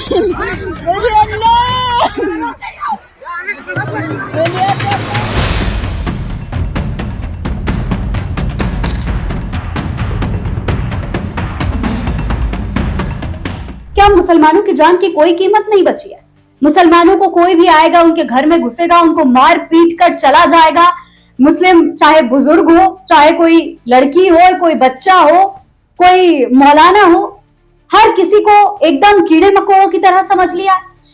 मेरे अल्लाह, मेरे अल्लाह। क्या मुसलमानों की जान की कोई कीमत नहीं बची है? मुसलमानों को कोई भी आएगा, उनके घर में घुसेगा, उनको मार पीट कर चला जाएगा। मुस्लिम चाहे बुजुर्ग हो, चाहे कोई लड़की हो, कोई बच्चा हो, कोई मौलाना हो, हर किसी को एकदम कीड़े मकोड़ों की तरह समझ लिया।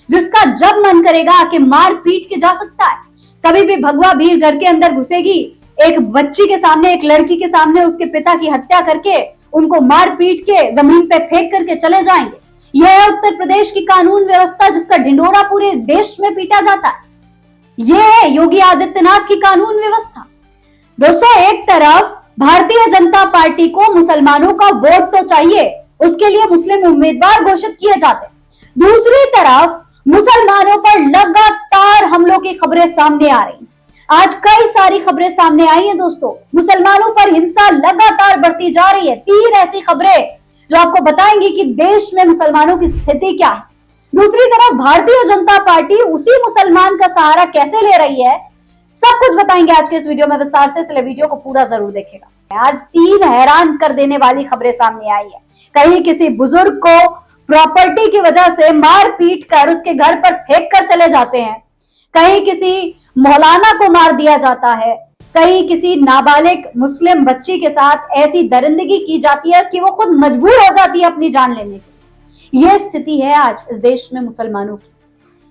जिसका जब मन करेगा आके मार पीट के जा सकता है। कभी भी भगवा भीड़ घर के अंदर घुसेगी, एक बच्ची के सामने, एक लड़की के सामने उसके पिता की हत्या करके उनको मार पीट के जमीन पे फेंक करके चले जाएंगे। यह है उत्तर प्रदेश की कानून व्यवस्था, जिसका ढिंढोरा पूरे देश में पीटा जाता है। यह है योगी आदित्यनाथ की कानून व्यवस्था। दोस्तों, एक तरफ भारतीय जनता पार्टी को मुसलमानों का वोट तो चाहिए, उसके लिए मुस्लिम उम्मीदवार घोषित किए जाते, दूसरी तरफ मुसलमानों पर लगातार हमलों की खबरें सामने आ रही। आज कई सारी खबरें सामने आई हैं दोस्तों, मुसलमानों पर हिंसा लगातार बढ़ती जा रही है। 3 ऐसी खबरें जो आपको बताएंगे कि देश में मुसलमानों की स्थिति क्या है। दूसरी तरफ भारतीय जनता पार्टी उसी मुसलमान का सहारा कैसे ले रही है, सब कुछ बताएंगे आज के इस वीडियो में विस्तार से, इसलिए वीडियो को पूरा जरूर देखिएगा। आज 3 हैरान कर देने वाली खबरें सामने आई है। कहीं किसी बुजुर्ग को प्रॉपर्टी की वजह से मार पीट कर उसके घर पर फेंक कर चले जाते हैं, कहीं किसी मौलाना को मार दिया जाता है, कहीं किसी नाबालिग मुस्लिम बच्ची के साथ ऐसी दरिंदगी की जाती है कि वो खुद मजबूर हो जाती है अपनी जान लेने की। यह स्थिति है आज इस देश में मुसलमानों की।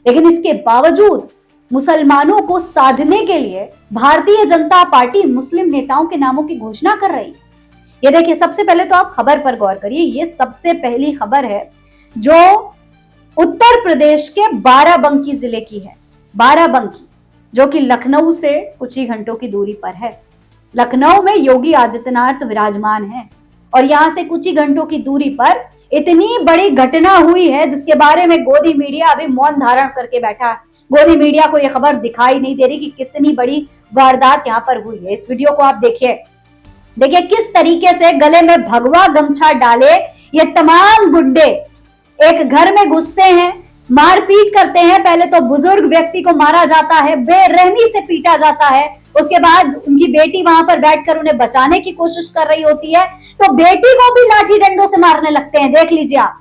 लेकिन इसके बावजूद मुसलमानों को साधने के लिए भारतीय जनता पार्टी मुस्लिम नेताओं के नामों की घोषणा कर रही है। ये देखिए, सबसे पहले तो आप खबर पर गौर करिए। ये सबसे पहली खबर है जो उत्तर प्रदेश के बाराबंकी जिले की है। बाराबंकी जो कि लखनऊ से कुछ ही घंटों की दूरी पर है। लखनऊ में योगी आदित्यनाथ विराजमान है और यहां से कुछ ही घंटों की दूरी पर इतनी बड़ी घटना हुई है जिसके बारे में गोदी मीडिया अभी मौन धारण करके बैठा है। गोदी मीडिया को यह खबर दिखाई नहीं दे रही कि कितनी बड़ी वारदात यहाँ पर हुई है। इस वीडियो को आप देखिए किस तरीके से गले में भगवा गमछा डाले ये तमाम गुंडे एक घर में घुसते हैं, मारपीट करते हैं। पहले तो बुजुर्ग व्यक्ति को मारा जाता है, बेरहमी से पीटा जाता है। उसके बाद उनकी बेटी वहां पर बैठकर उन्हें बचाने की कोशिश कर रही होती है, तो बेटी को भी लाठी डंडों से मारने लगते हैं। देख लीजिए आप,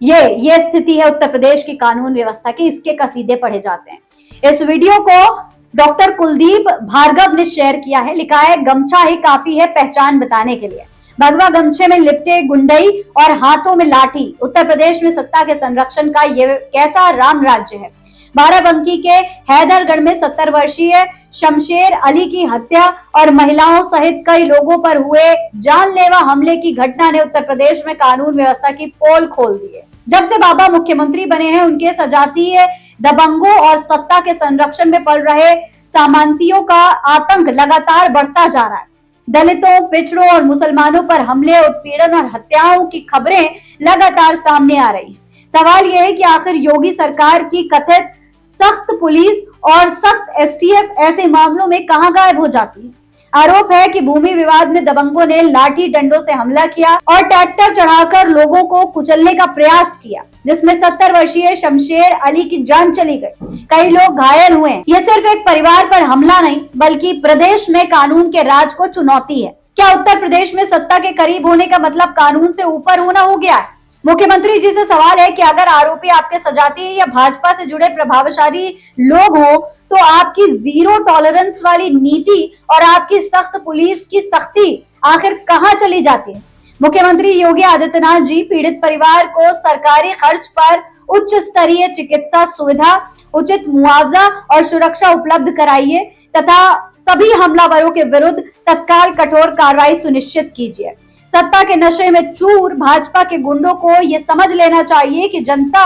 ये स्थिति है उत्तर प्रदेश की कानून व्यवस्था की। इसके कसीदे पढ़े जाते हैं। इस वीडियो को डॉक्टर कुलदीप भार्गव ने शेयर किया है। लिखा है, गमछा ही काफी है पहचान बताने के लिए। भगवा गमछे में लिपटे गुंडई और हाथों में लाठी। उत्तर प्रदेश में सत्ता के संरक्षण का ये कैसा राम राज्य है। बाराबंकी के हैदरगढ़ में 70 वर्षीय शमशेर अली की हत्या और महिलाओं सहित कई लोगों पर हुए जानलेवा हमले की घटना ने उत्तर प्रदेश में कानून व्यवस्था की पोल खोल दी है। जब से बाबा मुख्यमंत्री बने हैं, उनके सजातीय दबंगों और सत्ता के संरक्षण में पड़ रहे सामंतियों का आतंक लगातार बढ़ता जा रहा है। दलितों, पिछड़ों और मुसलमानों पर हमले, उत्पीड़न और हत्याओं की खबरें लगातार सामने आ रही हैं। सवाल यह है कि आखिर योगी सरकार की कथित सख्त पुलिस और सख्त एसटीएफ ऐसे मामलों में कहां गायब हो जाती है। आरोप है कि भूमि विवाद में दबंगों ने लाठी डंडों से हमला किया और ट्रैक्टर चढ़ाकर लोगों को कुचलने का प्रयास किया, जिसमें 70 वर्षीय शमशेर अली की जान चली गई। कई लोग घायल हुए। ये सिर्फ एक परिवार पर हमला नहीं, बल्कि प्रदेश में कानून के राज को चुनौती है। क्या उत्तर प्रदेश में सत्ता के करीब होने का मतलब कानून से ऊपर होना हो गया है? मुख्यमंत्री जी से सवाल है कि अगर आरोपी आपके सजातीय या भाजपा से जुड़े प्रभावशाली लोग हो, तो आपकी जीरो टॉलरेंस वाली नीति और आपकी सख्त पुलिस की सख्ती आखिर कहां चली जाती है? मुख्यमंत्री योगी आदित्यनाथ जी पीड़ित परिवार को सरकारी खर्च पर उच्च स्तरीय चिकित्सा सुविधा, उचित मुआवजा और सुरक्षा उपलब्ध कराइए तथा सभी हमलावरों के विरुद्ध तत्काल कठोर कार्रवाई सुनिश्चित कीजिए। सत्ता के नशे में चूर भाजपा के गुंडों को ये समझ लेना चाहिए कि जनता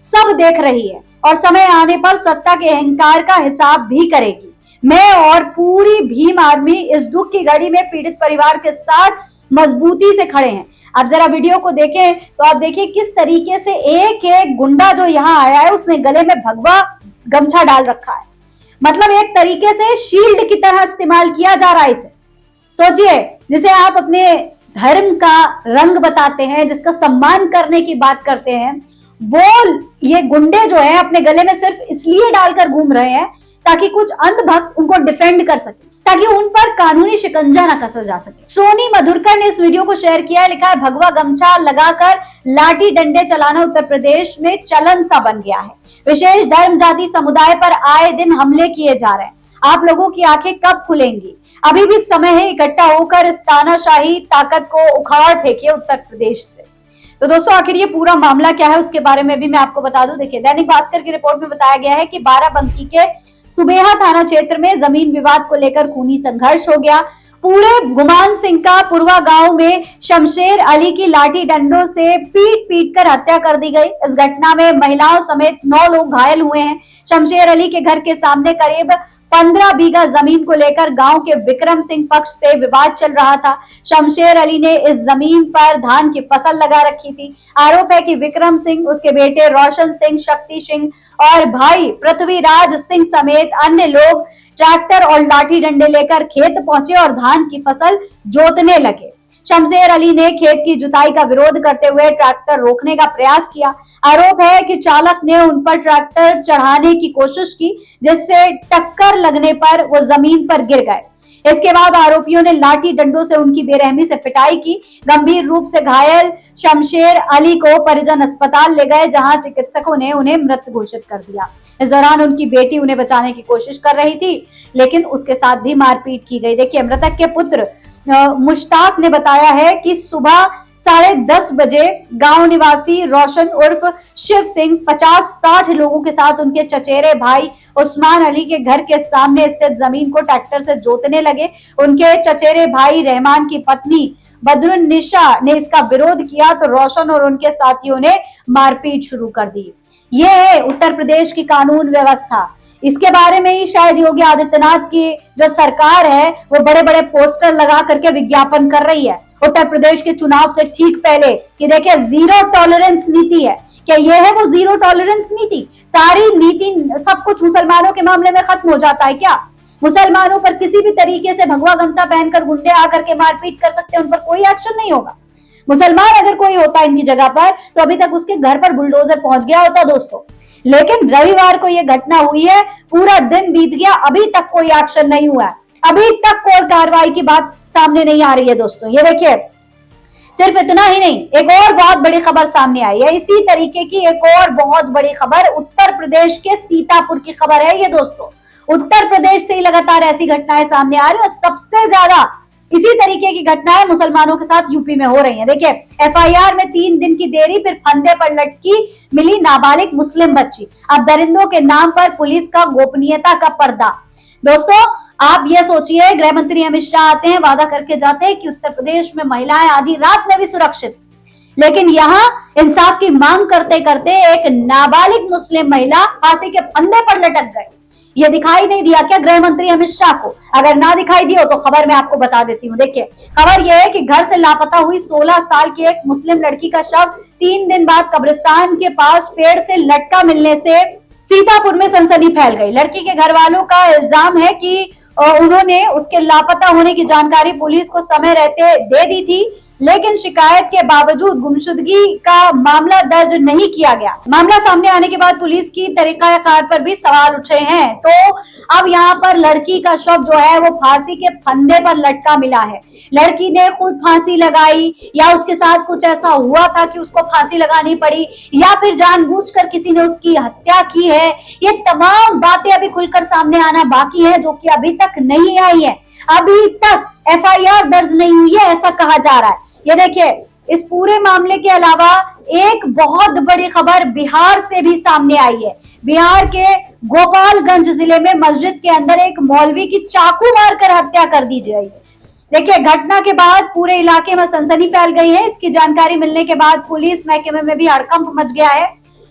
सब देख रही है और समय आने पर सत्ता के अहंकार का हिसाब भी करेगी। मैं और पूरी भीम आर्मी इस दुख की घड़ी में पीड़ित परिवार के साथ मजबूती से खड़े हैं। आप जरा वीडियो को देखें तो आप देखिए किस तरीके से एक एक गुंडा जो यहाँ आया है उसने गले में भगवा गमछा डाल रखा है। मतलब एक तरीके से शील्ड की तरह इस्तेमाल किया जा रहा है इसे। सोचिए, जिसे आप अपने धर्म का रंग बताते हैं, जिसका सम्मान करने की बात करते हैं, वो ये गुंडे जो है अपने गले में सिर्फ इसलिए डालकर घूम रहे हैं ताकि कुछ अंधभक्त उनको डिफेंड कर सके, ताकि उन पर कानूनी शिकंजा न कसा जा सके। सोनी मधुरकर ने इस वीडियो को शेयर किया है, लिखा है भगवा गमछा लगाकर लाठी डंडे चलाना उत्तर प्रदेश में चलन सा बन गया है। विशेष धर्म जाति समुदाय पर आए दिन हमले किए जा रहे हैं। आप लोगों की आंखें कब खुलेंगी? अभी भी समय है, इकट्ठा होकर इस तानाशाही ताकत को उखाड़ फेंकिए उत्तर प्रदेश से। तो दोस्तों आखिर ये पूरा मामला क्या है उसके बारे में भी मैं आपको बता दूं। देखिए, दैनिक भास्कर की रिपोर्ट में बताया गया है कि बाराबंकी के सुबेहा थाना क्षेत्र में जमीन विवाद को लेकर खूनी संघर्ष हो गया। पूरे गुमान सिंह का पुरवा गांव में शमशेर अली की लाठी डंडों से पीट पीट कर हत्या कर दी गई। इस घटना में महिलाओं समेत 9 लोग घायल हुए हैं। शमशेर अली के घर के सामने करीब 15 बीघा जमीन को लेकर गांव के विक्रम सिंह पक्ष से विवाद चल रहा था। शमशेर अली ने इस जमीन पर धान की फसल लगा रखी थी। आरोप है कि विक्रम सिंह, उसके बेटे रोशन सिंह, शक्ति सिंह और भाई पृथ्वीराज सिंह समेत अन्य लोग ट्रैक्टर और लाठी डंडे लेकर खेत पहुंचे और धान की फसल जोतने लगे। शमशेर अली ने खेत की जुताई का विरोध करते हुए ट्रैक्टर रोकने का प्रयास किया। आरोप है कि चालक ने उन पर ट्रैक्टर चढ़ाने की कोशिश की, जिससे टक्कर लगने पर वो जमीन पर गिर गए। इसके बाद आरोपियों ने लाठी डंडों से उनकी बेरहमी से पिटाई की। गंभीर रूप से घायल शमशेर अली को परिजन अस्पताल ले गए, जहां चिकित्सकों ने उन्हें मृत घोषित कर दिया। इस दौरान उनकी बेटी उन्हें बचाने की कोशिश कर रही थी, लेकिन उसके साथ भी मारपीट की गई। देखिए, मृतक के पुत्र मुश्ताक ने बताया है कि सुबह 10:30 बजे गांव निवासी रोशन उर्फ शिव सिंह 50-60 लोगों के साथ उनके चचेरे भाई उस्मान अली के घर के सामने स्थित जमीन को ट्रैक्टर से जोतने लगे। उनके चचेरे भाई रहमान की पत्नी बदरुन्निशा ने इसका विरोध किया तो रोशन और उनके साथियों ने मारपीट शुरू कर दी। ये है उत्तर प्रदेश की कानून व्यवस्था। इसके बारे में ही शायद योगी आदित्यनाथ की जो सरकार है वो बड़े बड़े पोस्टर लगा करके विज्ञापन कर रही है उत्तर प्रदेश के चुनाव से ठीक पहले कि देखिए जीरो टॉलरेंस नीति है। क्या ये है वो जीरो टॉलरेंस नीति? सारी नीति सब कुछ मुसलमानों के मामले में खत्म हो जाता है क्या? मुसलमानों पर किसी भी तरीके से भगवा गमछा पहनकर गुंडे आकर के मारपीट कर सकते हैं, उन पर कोई एक्शन नहीं होगा। मुसलमान अगर कोई होता इनकी जगह पर तो अभी तक उसके घर पर बुलडोजर पहुंच गया होता दोस्तों। लेकिन रविवार को यह घटना हुई है, पूरा दिन बीत गया, अभी तक कोई एक्शन नहीं हुआ है, अभी तक कोई कार्रवाई की बात सामने नहीं आ रही है दोस्तों। ये देखिए, सिर्फ इतना ही नहीं, एक और बहुत बड़ी खबर सामने आई है। इसी तरीके की एक और बहुत बड़ी खबर उत्तर प्रदेश के सीतापुर की खबर है ये दोस्तों। उत्तर प्रदेश से ही लगातार ऐसी घटनाएं सामने आ रही है और सबसे ज्यादा इसी तरीके की घटनाएं मुसलमानों के साथ यूपी में हो रही हैं। देखिए, एफआईआर में 3 दिन की देरी, फिर फंदे पर लटकी मिली नाबालिग मुस्लिम बच्ची। अब दरिंदों के नाम पर पुलिस का गोपनीयता का पर्दा। दोस्तों आप ये सोचिए, गृह मंत्री अमित शाह आते हैं, वादा करके जाते हैं कि उत्तर प्रदेश में महिलाएं आधी रात में भी सुरक्षित, लेकिन यहाँ इंसाफ की मांग करते करते एक नाबालिग मुस्लिम महिला फांसी के फंदे पर लटक गई। ये दिखाई नहीं दिया क्या गृह मंत्री अमित शाह को? अगर ना दिखाई दिया तो खबर मैं आपको बता देती हूँ। देखिए, खबर यह है कि घर से लापता हुई 16 साल की एक मुस्लिम लड़की का शव 3 दिन बाद कब्रिस्तान के पास पेड़ से लटका मिलने से सीतापुर में सनसनी फैल गई। लड़की के घर वालों का इल्जाम है कि उन्होंने उसके लापता होने की जानकारी पुलिस को समय रहते दे दी थी, लेकिन शिकायत के बावजूद गुमशुदगी का मामला दर्ज नहीं किया गया। मामला सामने आने के बाद पुलिस की तरीकाकार पर भी सवाल उठे हैं। तो अब यहाँ पर लड़की का शव जो है वो फांसी के फंदे पर लटका मिला है। लड़की ने खुद फांसी लगाई या उसके साथ कुछ ऐसा हुआ था कि उसको फांसी लगानी पड़ी, या फिर जानबूझकर किसी ने उसकी हत्या की है? ये तमाम बातें अभी खुलकर सामने आना बाकी है, जो कि अभी तक नहीं आई है। अभी तक एफआईआर दर्ज नहीं हुई है, ऐसा कहा जा रहा है। ये देखिए, इस पूरे मामले के अलावा एक बहुत बड़ी खबर बिहार से भी सामने आई है। बिहार के गोपालगंज जिले में मस्जिद के अंदर एक मौलवी की चाकू मारकर हत्या कर दी गई। देखिए, घटना के बाद पूरे इलाके में सनसनी फैल गई है। इसकी जानकारी मिलने के बाद पुलिस महकमे में भी हड़कंप मच गया है।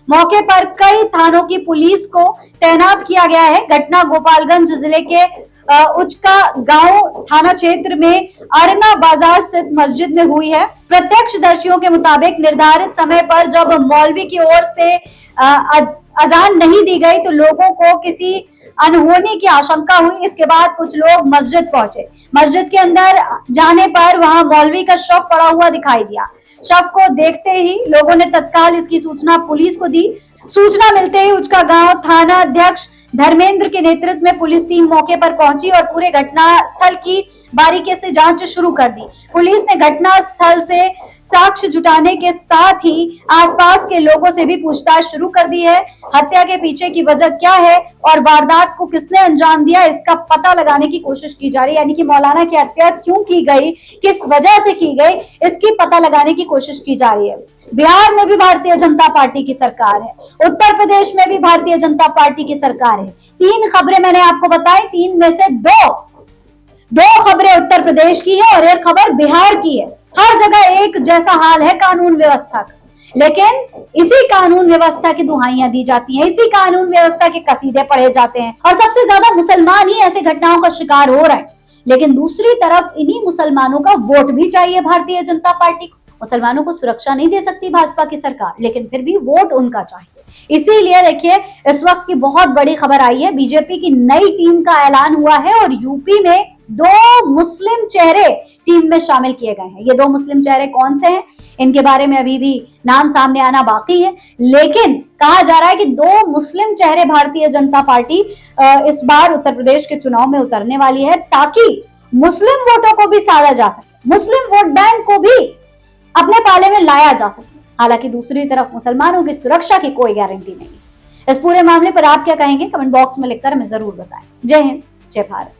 मौके पर कई थानों की पुलिस को तैनात किया गया है। घटना गोपालगंज जिले के उचका गांव थाना क्षेत्र में अरना बाजार स्थित मस्जिद में हुई है। प्रत्यक्षदर्शियों के मुताबिक निर्धारित समय पर जब मौलवी की ओर से अजान नहीं दी गई तो लोगों को किसी अनहोनी की आशंका हुई। इसके बाद कुछ लोग मस्जिद पहुंचे। मस्जिद के अंदर जाने पर वहां मौलवी का शव पड़ा हुआ दिखाई दिया। शव को देखते ही लोगों ने तत्काल इसकी सूचना पुलिस को दी। सूचना मिलते ही उचका गांव थाना अध्यक्ष धर्मेंद्र के नेतृत्व में पुलिस टीम मौके पर पहुंची और पूरे घटना स्थल की बारीकी से जांच शुरू कर दी। पुलिस ने घटना स्थल से साक्ष्य जुटाने के साथ ही आसपास के लोगों से भी पूछताछ शुरू कर दी है। हत्या के पीछे की वजह क्या है और वारदात को किसने अंजाम दिया, इसका पता लगाने की कोशिश की जा रही है। यानी कि मौलाना की हत्या क्यों की गई, किस वजह से की गई, इसकी पता लगाने की कोशिश की जा रही है। बिहार में भी भारतीय जनता पार्टी की सरकार है, उत्तर प्रदेश में भी भारतीय जनता पार्टी की सरकार है। 3 खबरें मैंने आपको बताई, 3 में से दो खबरें उत्तर प्रदेश की है और 1 खबर बिहार की है। हर जगह एक जैसा हाल है कानून व्यवस्था का, लेकिन इसी कानून व्यवस्था की दुहाइयां दी जाती हैं, इसी कानून व्यवस्था के कसीदे पढ़े जाते हैं और सबसे ज्यादा मुसलमान ही ऐसे घटनाओं का शिकार हो रहे हैं। लेकिन दूसरी तरफ इन्हीं मुसलमानों का वोट भी चाहिए भारतीय जनता पार्टी को। मुसलमानों को सुरक्षा नहीं दे सकती भाजपा की सरकार, लेकिन फिर भी वोट उनका चाहिए। इसीलिए देखिए, इस वक्त की बहुत बड़ी खबर आई है, बीजेपी की नई टीम का ऐलान हुआ है और यूपी में 2 मुस्लिम चेहरे टीम में शामिल किए गए हैं। ये 2 मुस्लिम चेहरे कौन से हैं, इनके बारे में अभी भी नाम सामने आना बाकी है, लेकिन कहा जा रहा है कि 2 मुस्लिम चेहरे भारतीय जनता पार्टी इस बार उत्तर प्रदेश के चुनाव में उतरने वाली है, ताकि मुस्लिम वोटों को भी साधा जा सके, मुस्लिम वोट बैंक को भी अपने पाले में लाया जा सके। हालांकि दूसरी तरफ मुसलमानों की सुरक्षा की कोई गारंटी नहीं है। इस पूरे मामले पर आप क्या कहेंगे, कमेंट बॉक्स में लिखकर हमें जरूर बताएं। जय हिंद, जय भारत।